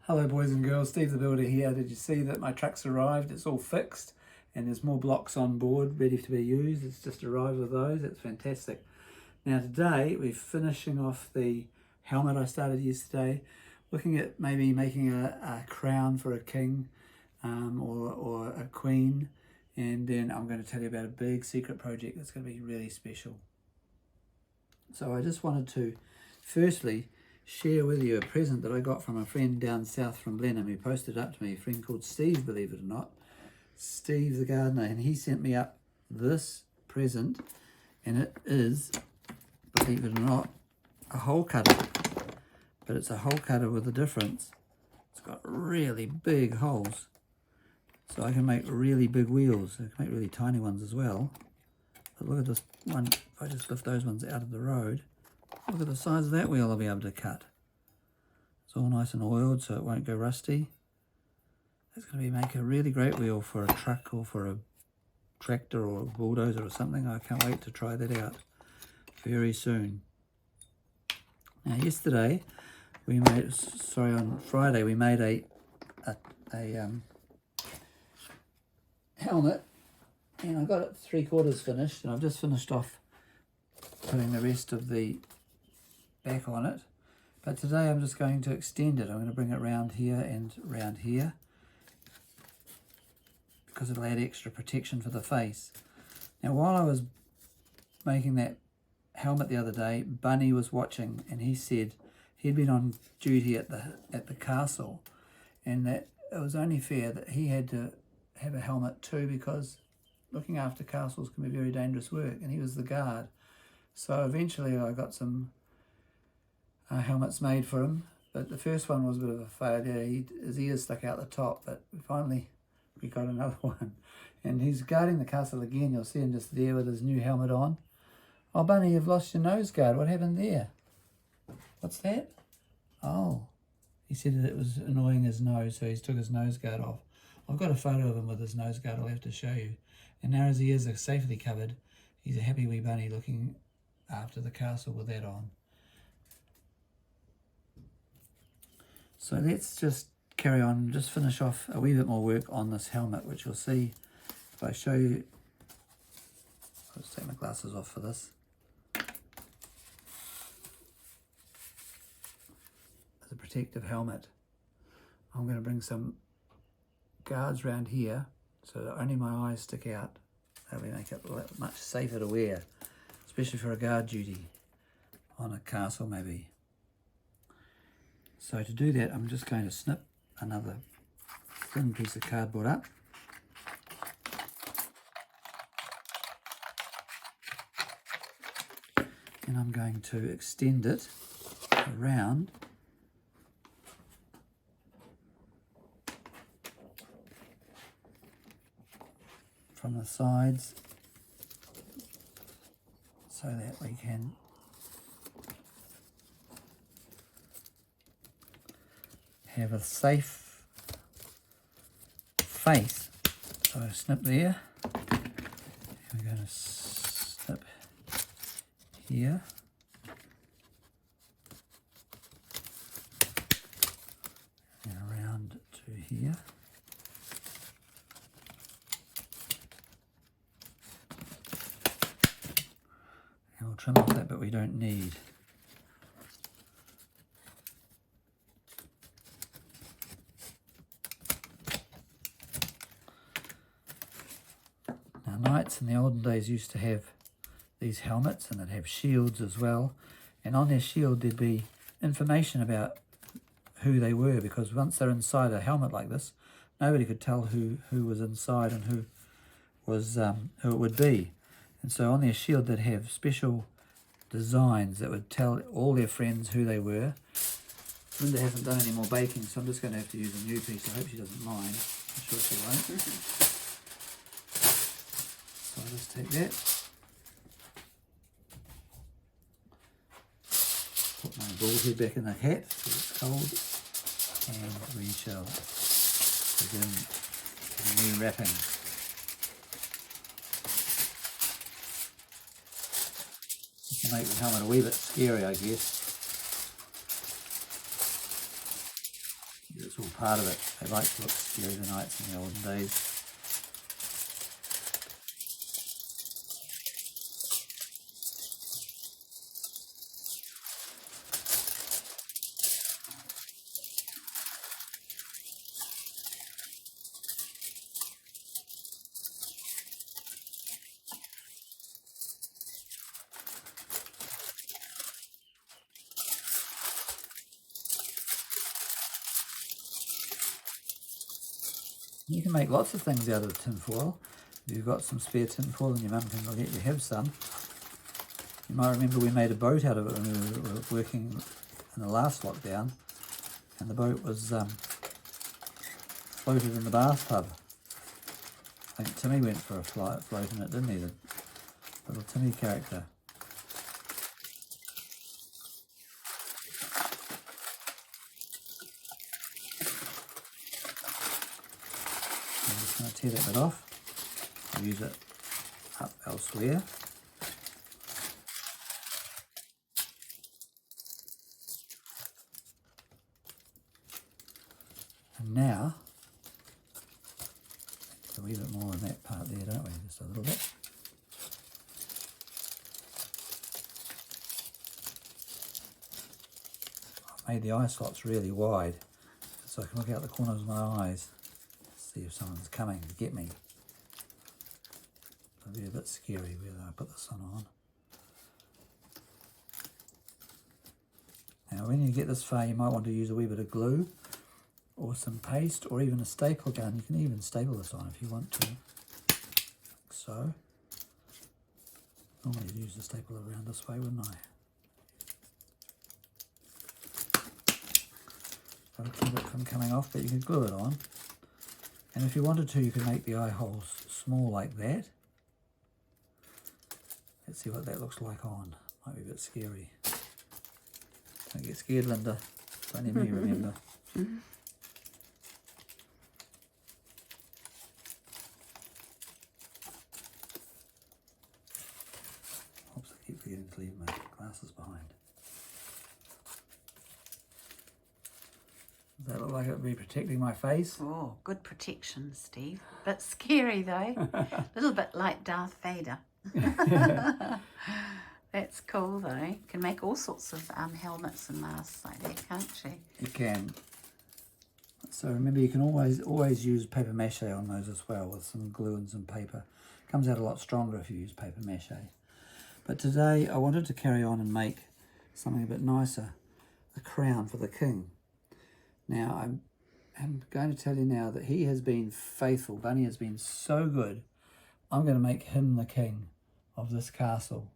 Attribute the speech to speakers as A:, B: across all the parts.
A: Hello boys and girls, Steve the Builder here. Did you see that my truck's arrived? It's all fixed and there's more blocks on board ready to be used. It's just arrived with those. It's fantastic. Now today we're finishing off the helmet I started yesterday, looking at maybe making a crown for a king or a queen, and then I'm going to tell you about a big secret project that's going to be really special. So I just wanted to firstly share with you a present that I got from a friend down south from Blenheim who posted up to me, a friend called Steve, believe it or not, Steve the gardener, and he sent me up this present, and it is, believe it or not, a hole cutter, but it's a hole cutter with a difference. It's got really big holes, so I can make really big wheels. I can make really tiny ones as well. But look at this one. If I just lift those ones out of the road, look at the size of that wheel I'll be able to cut. It's all nice and oiled so it won't go rusty. It's going to make a really great wheel for a truck or for a tractor or a bulldozer or something. I can't wait to try that out very soon. Now yesterday, on Friday we made a helmet, and I got it 3/4 finished, and I've just finished off putting the rest of the back on it. But today I'm just going to extend it. I'm going to bring it round here and round here because it'll add extra protection for the face. Now while I was making that helmet the other day, Bunny was watching, and he said he'd been on duty at the castle, and that it was only fair that he had to have a helmet too, because looking after castles can be very dangerous work, and he was the guard. So eventually I got some helmets made for him, but the first one was a bit of a failure. His ears stuck out the top, but finally we got another one, and he's guarding the castle again. You'll see him just there with his new helmet on. Oh Bunny, you've lost your nose guard. What happened there? What's that? Oh, he said that it was annoying his nose, so he took his nose guard off. I've got a photo of him with his nose guard I'll have to show you. And now his ears are safely covered. He's a happy wee bunny looking after the castle with that on. So let's just carry on, just finish off a wee bit more work on this helmet, which you'll see if I show you. I'll just take my glasses off for this. It's a protective helmet. I'm going to bring some guards around here so that only my eyes stick out. That'll make it much safer to wear, especially for a guard duty on a castle maybe. So to do that, I'm just going to snip another thin piece of cardboard up. And I'm going to extend it around from the sides so that we can have a safe face. So I snip there, and we're going to snip here, and around to here. And we'll trim off that bit we don't need. Now knights in the olden days used to have these helmets, and they'd have shields as well, and on their shield there'd be information about who they were, because once they're inside a helmet like this, nobody could tell who was inside and who it would be. And so on their shield they'd have special designs that would tell all their friends who they were. Linda hasn't done any more baking, so I'm just going to have to use a new piece. I hope she doesn't mind. I'm sure she won't. So I'll just take that. Put my bald head back in the hat so it's cold, and we shall begin the new wrapping. This will make the helmet a wee bit scary, I guess. It's all part of it. They like to look scary, the knights in the olden days. You can make lots of things out of tin foil. If you've got some spare tin foil and your mum can let you have some. You might remember we made a boat out of it when we were working in the last lockdown, and the boat was floated in the bathtub. I think Timmy went for a float in it, didn't he? The little Timmy character. I'm just going to tear that bit off and use it up elsewhere. And now, a wee bit more in that part there, don't we? Just a little bit. I've made the eye slots really wide so I can look out the corners of my eyes, see if someone's coming to get me. It'll be a bit scary whether I put this one on. Now when you get this far, you might want to use a wee bit of glue or some paste or even a staple gun. You can even staple this on if you want to, like so. Normally I'd use the stapler around this way, wouldn't I? That'll keep it from coming off, but you can glue it on. And if you wanted to, you could make the eye holes small like that. Let's see what that looks like on. Might be a bit scary. Don't get scared, Linda. It's only me, remember. Oops, I keep forgetting to leave my glasses behind. Does that look like it would be protecting my face?
B: Oh, good protection, Steve. Bit scary though. A little bit like Darth Vader. That's cool though. You can make all sorts of helmets and masks like that, can't you?
A: You can. So remember, you can always use paper mache on those as well, with some glue and some paper. Comes out a lot stronger if you use paper mache. But today I wanted to carry on and make something a bit nicer, a crown for the king. Now I'm going to tell you now that he has been faithful. Bunny has been so good. I'm going to make him the king of this castle.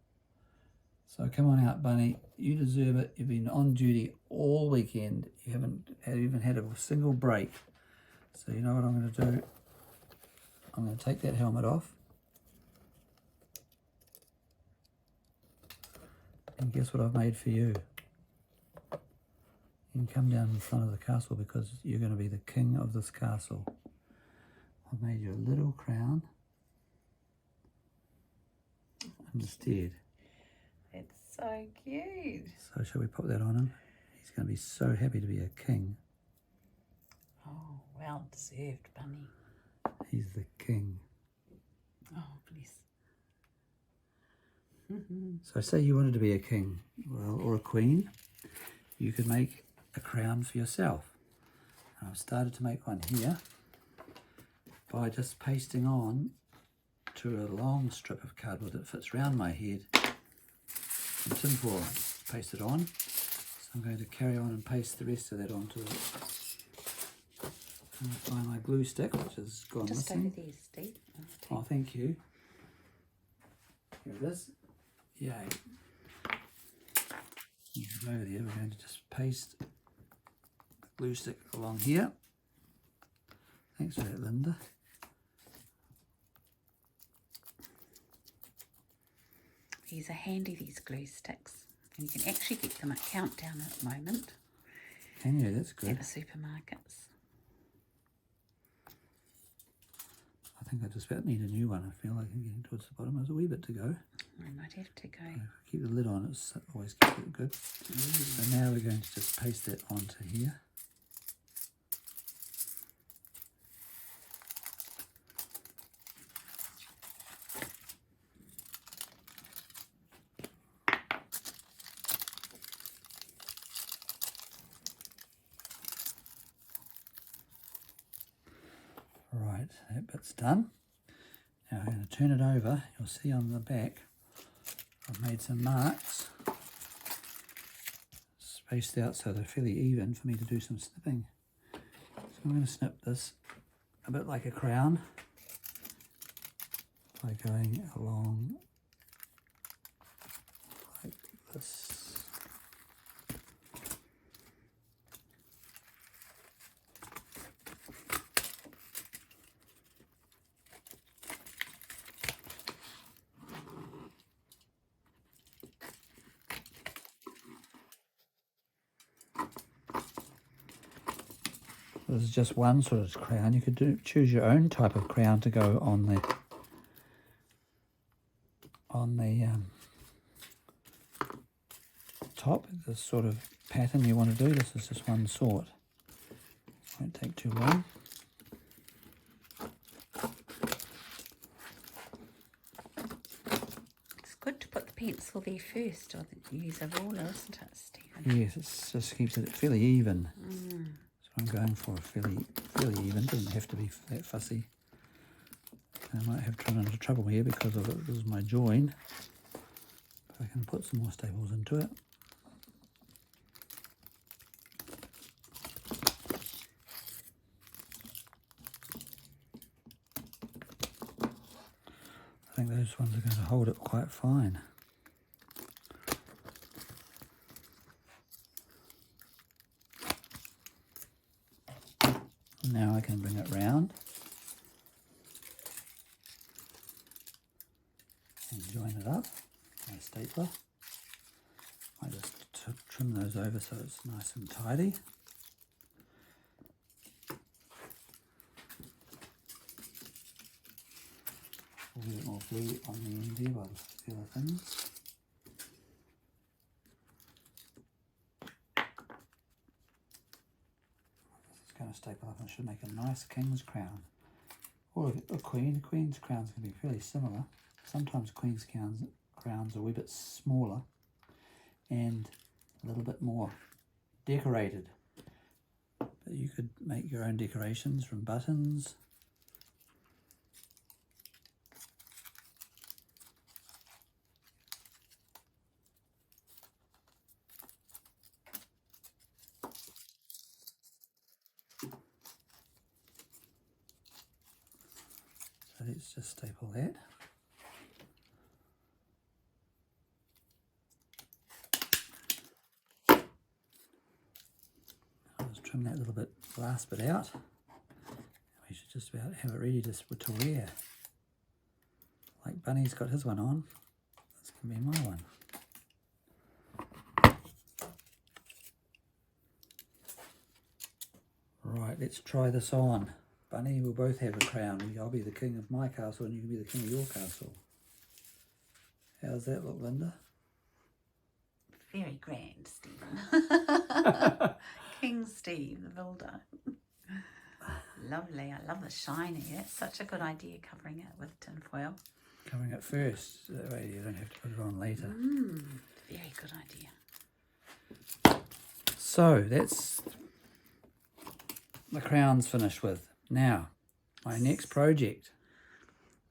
A: So come on out, Bunny. You deserve it. You've been on duty all weekend. You haven't even had a single break. So you know what I'm going to do? I'm going to take that helmet off. And guess what I've made for you? You can come down in front of the castle because you're going to be the king of this castle. I've made you a little crown instead.
B: It's so cute.
A: So shall we put that on him? He's going to be so happy to be a king.
B: Oh, well deserved, Bunny.
A: He's the king.
B: Oh, bless.
A: So say you wanted to be a king, well, or a queen, you could make a crown for yourself. And I've started to make one here by just pasting on to a long strip of cardboard that fits round my head and tin foil. Paste it on. So I'm going to carry on and paste the rest of that onto it. And find my glue stick, which has gone
B: Just
A: missing.
B: over there, Steve.
A: Oh, thank you. Here it is. Yay. Over there, we're going to just paste the glue stick along here. Thanks for that, Linda.
B: These are handy, these glue sticks. And you can actually get them at Countdown at the moment.
A: Can you? That's good.
B: At the supermarkets.
A: I think I just about need a new one. I feel like I'm getting towards the bottom. There's a wee bit to go.
B: I might have to go.
A: Keep the lid on, it's always keeps it good. So now we're going to just paste that onto here. Right, that bit's done. Now I'm going to turn it over. You'll see on the back I've made some marks spaced out so they're fairly even for me to do some snipping. So I'm going to snip this a bit like a crown by going along like this. This is just one sort of crown. You could choose your own type of crown to go on the top. The sort of pattern you want to do. This is just one sort. Won't take too long.
B: It's good to put the pencil there first, or use a ruler, isn't it, Stephen?
A: Yes, it just keeps it fairly even. So I'm going for a fairly even. Doesn't have to be that fussy. I might have run into trouble here because of it. This is my join. But I can put some more staples into it. I think those ones are going to hold it quite fine. Now I can bring it round and join it up. My stapler. I just trim those over so it's nice and tidy. A little bit more glue on the end here by the other things. Going to staple up and should make a nice king's crown. Or a queen. A queen's crowns can be fairly similar. Sometimes queen's crowns are a wee bit smaller and a little bit more decorated. But you could make your own decorations from buttons. So let's just staple that. I'll just trim that little bit, last bit out. We should just about have it ready to wear. Like Bunny's got his one on, that's going to be my one. Right, let's try this on. Bunny, we'll both have a crown. I'll be the king of my castle and you can be the king of your castle. How's that look, Linda?
B: Very grand, Stephen. King Steve, the builder. Lovely. I love the shiny. That's such a good idea, covering it with tin foil.
A: Covering it first, that way you don't have to put it on later.
B: Very good idea.
A: So that's the crowns finished with. Now, my next project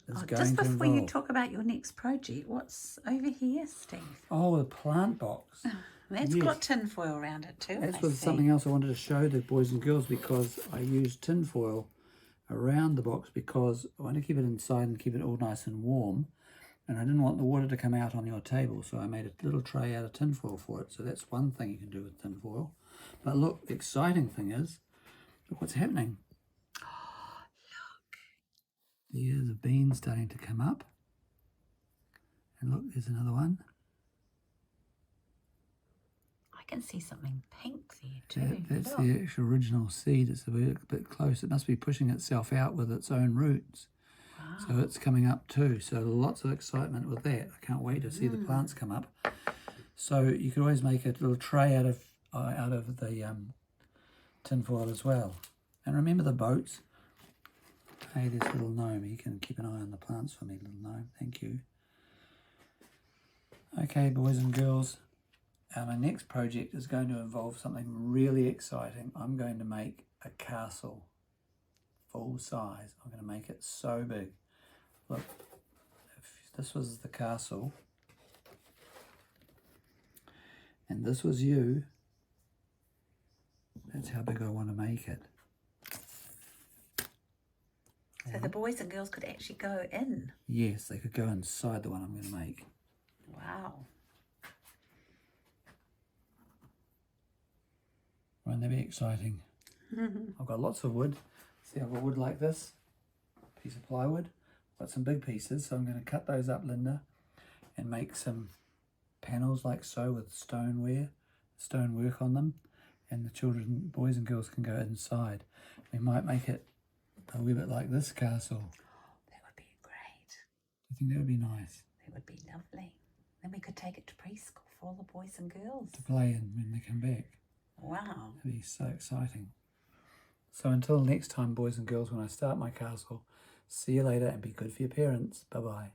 A: is going
B: just
A: to
B: before
A: involve...
B: you talk about your next project, what's over here, Steve?
A: Oh, the plant box.
B: That's
A: Yes.
B: got tin foil around it too.
A: That's
B: I
A: was
B: see.
A: something else I wanted to show the boys and girls, because I used tin foil around the box because I want to keep it inside and keep it all nice and warm, and I didn't want the water to come out on your table, so I made a little tray out of tin foil for it. So that's one thing you can do with tin foil. But look, the exciting thing is, look what's happening.
B: Oh, look.
A: There's a bean starting to come up, and look, there's another one.
B: I can see something pink there too.
A: That's
B: Look.
A: the actual original seed. It's a bit close. It must be pushing itself out with its own roots.
B: Wow.
A: So it's coming up too. So lots of excitement with that. I can't wait to see the plants come up. So you could always make a little tray out of the tin foil as well. And remember the boats. Hey, this little gnome. You can keep an eye on the plants for me, little gnome. Thank you. Okay, boys and girls. My next project is going to involve something really exciting. I'm going to make a castle full size. I'm going to make it so big. Look, if this was the castle and this was you, that's how big I want to make it.
B: So the boys and girls could actually go in.
A: Yes, they could go inside the one I'm going to make.
B: Wow.
A: Won't that be exciting? I've got lots of wood. See, I've got wood like this, piece of plywood. I've got some big pieces, so I'm going to cut those up, Linda, and make some panels like so with stonework on them, and the children, boys and girls, can go inside. We might make it a wee bit like this castle.
B: That would be great.
A: Do you think that would be nice?
B: That would be lovely. Then we could take it to preschool for all the boys and girls.
A: To play in when they come back.
B: Wow.
A: That'd be so exciting. So until next time, boys and girls, when I start my castle, see you later and be good for your parents. Bye-bye.